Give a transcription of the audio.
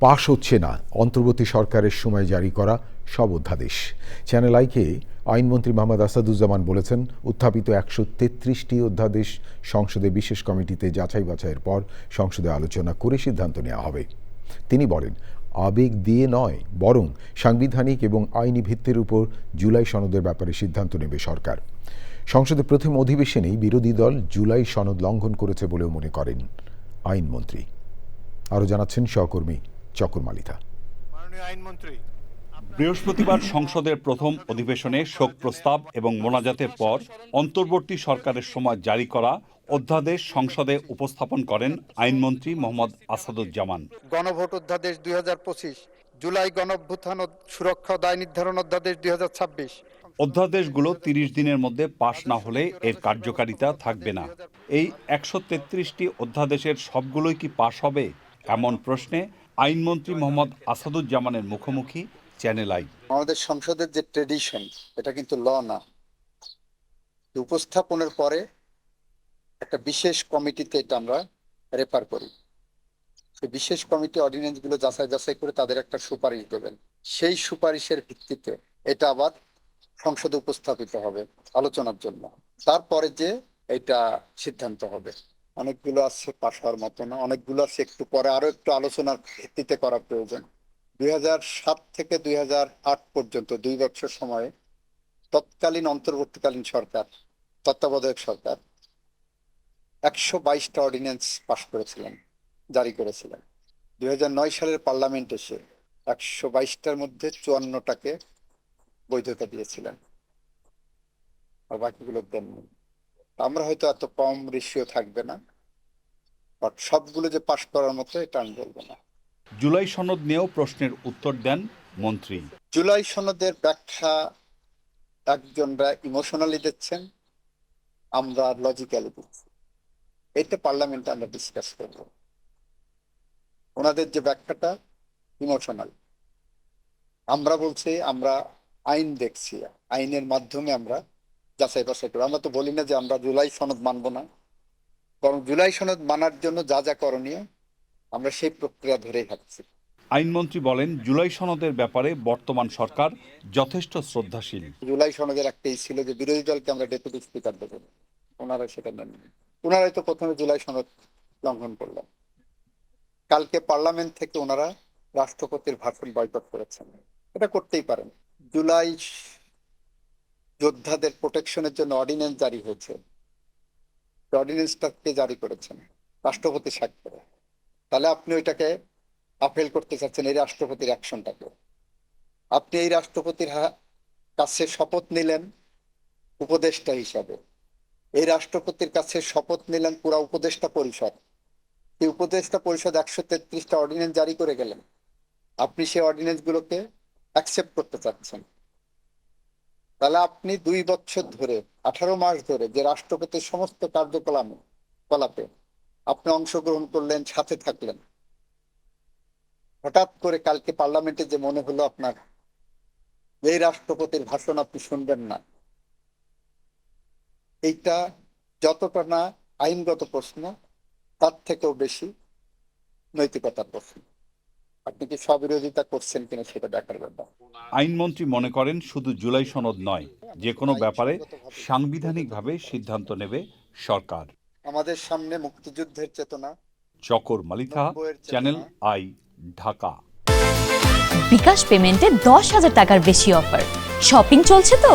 পাশ হচ্ছে না অন্তর্বর্তী সরকারের সময় জারি করা সব অধ্যাদেশ। চ্যানেল আইকে আইনমন্ত্রী মোহাম্মদ আসাদুজ্জামান বলেছেন, উত্থাপিত ১৩৩টি অধ্যাদেশ সংসদে বিশেষ কমিটিতে যাচাই বাছাইয়ের পর সংসদে আলোচনা করে সিদ্ধান্ত নেওয়া হবে। তিনি বলেন, আবেগ দিয়ে নয়, বরং সাংবিধানিক এবং আইনি ভিত্তির উপর জুলাই সনদের ব্যাপারে সিদ্ধান্ত নেবে সরকার। সংসদের প্রথম অধিবেশনেই বিরোধী দল জুলাই সনদ লঙ্ঘন করেছে বলেও মনে করেন আইনমন্ত্রী। আরও জানাচ্ছেন সহকর্মী চকর মালিথা। বৃহস্পতিবার সংসদের প্রথম অধিবেশনে শোক প্রস্তাব এবং মোনাজাতের পর অন্তর্বর্তী সরকারের সময় জারি করা অধ্যাদেশ সংসদে উপস্থাপন করেন আইনমন্ত্রী মোহাম্মদ আসাদুজ্জামান। গণভোট অধ্যাদেশ ২০২৫, জুলাই গণঅভ্যুত্থান সুরক্ষা ও দায় নির্ধারণ অধ্যাদেশ ২০২৬। অধ্যাদেশগুলো ৩০ দিনের মধ্যে পাশ না হলে এর কার্যকারিতা থাকবে না। এই ১৩৩টি অধ্যাদেশের সবগুলোই কি পাশ হবে, এমন প্রশ্নে আইনমন্ত্রী মোহাম্মদ আসাদুজ্জামানের মুখোমুখি চ্যানেল আই। আমাদের সংসদের যে ট্রেডিশন, এটা কিন্তু ল না। উপস্থাপনের পরে একটা বিশেষ কমিটিতে এটা আমরা রেফার করি। সেই বিশেষ কমিটি অর্ডিন্যান্সগুলো যাচাই করে তাদের একটা সুপারিশ দেবেন। সেই সুপারিশের ভিত্তিতে এটা আবার সংসদে উপস্থাপিত হবে আলোচনার জন্য। তারপরে যে এটা সিদ্ধান্ত হবে। অনেকগুলো আছে পাশ হওয়ার মতো না, অনেকগুলো আছে একটু পরে আরো একটু আলোচনার ভিত্তিতে করা প্রয়োজন। ২০০৭ থেকে ২০০৮ পর্যন্ত ২ বছর সময়ে তৎকালীন অন্তর্বর্তীকালীন সরকার, তত্ত্বাবধায়ক সরকার ১২২টা অর্ডিন্যান্স পাশ করেছিলেন, জারি করেছিলেন। ২০০৯ সালের পার্লামেন্ট এসে ১২২টার মধ্যে ৫৪টাকে বৈধতা দিয়েছিলেন, আর বাকিগুলো দেননি। আমরা হয়তো এত কম রেশিও থাকবে না, বাট সবগুলো যে পাশ করার মতো এটা আমি বলবো না। জুলাই সনদ নিয়েও প্রশ্নের উত্তর দেন মন্ত্রী। জুলাই সনদের ব্যাখ্যা একজনরা ইমোশনালি দিচ্ছেন, আমরা লজিক্যালি দিচ্ছি। এটা পার্লামেন্টে আমরা ডিসকাস করব। ওনাদের যে ব্যাখ্যাটা ইমোশনাল, আমরা বলছি আমরা আইন দেখছি, আইনের মাধ্যমে আমরা যাচাই বাছাই করবো। আমরা তো বলি না যে আমরা জুলাই সনদ মানবো না, বরং জুলাই সনদ মানার জন্য যা যা করণীয় আমরা সেই প্রক্রিয়া ধরেই হাঁটছি। আইনমন্ত্রী বলেন, জুলাই সনদের ব্যাপারে বর্তমান সরকার যথেষ্ট শ্রদ্ধাশীল। জুলাই সনদের একটাই ছিল যে বিরোধী দলকে আমরা ডেপুটি স্পিকার দেবো, ওনারা সেটা নেন। ওনারাই তো প্রথমে জুলাই সনদ লঙ্ঘন করলেন। কালকে পার্লামেন্ট থেকে ওনারা রাষ্ট্রপতির ভাষণ বয়কট করেছেন। এটা করতেই পারেন। জুলাই যোদ্ধাদের প্রোটেকশনের জন্য অর্ডিন্যান্স জারি হয়েছে, অর্ডিন্যান্সটাকে জারি করেছেন রাষ্ট্রপতি স্বাক্ষরে। তাহলে আপনি ওইটাকে আপিল করতে চাচ্ছেন, এই রাষ্ট্রপতির অ্যাকশনটাকে। আপনি এই রাষ্ট্রপতির কাছে শপথ নিলেন উপদেষ্টা হিসাবে, এই রাষ্ট্রপতির কাছে শপথ নিলেন পুরা উপদেষ্টা পরিষদ। এই উপদেষ্টা পরিষদ ১৩৩টা অর্ডিন্যান্স জারি করে গেলেন, আপনি সেই অর্ডিন্যান্স গুলোকে অ্যাকসেপ্ট করতে চাচ্ছেন। তাহলে আপনি ২ বছর ধরে ১৮ মাস ধরে যে রাষ্ট্রপতির সমস্ত কার্যকলাপে আপনি অংশগ্রহণ করলেন, সাথে থাকলেন, হঠাৎ করে কালকে পার্লামেন্টে যে মনে হলো আপনার এই রাষ্ট্রপতির ভাষণ আপনি শুনবেন না, এইটা যতটা না আইনগত প্রশ্ন, তার থেকেও বেশি নৈতিকতার প্রশ্ন। আপনি কি স্ববিরোধিতা করছেন কিনা সেটা দেখার ব্যাপার। আইনমন্ত্রী মনে করেন, শুধু জুলাই সনদ নয়, যে কোনো ব্যাপারে সাংবিধানিকভাবে সিদ্ধান্ত নেবে সরকার। আমাদের সামনে মুক্তিযুদ্ধের চেতনা। চকর মালিথা, চ্যানেল আই, ঢাকা। বিকাশ পেমেন্টে ১০,০০০ টাকার বেশি অফার। শপিং চলছে তো।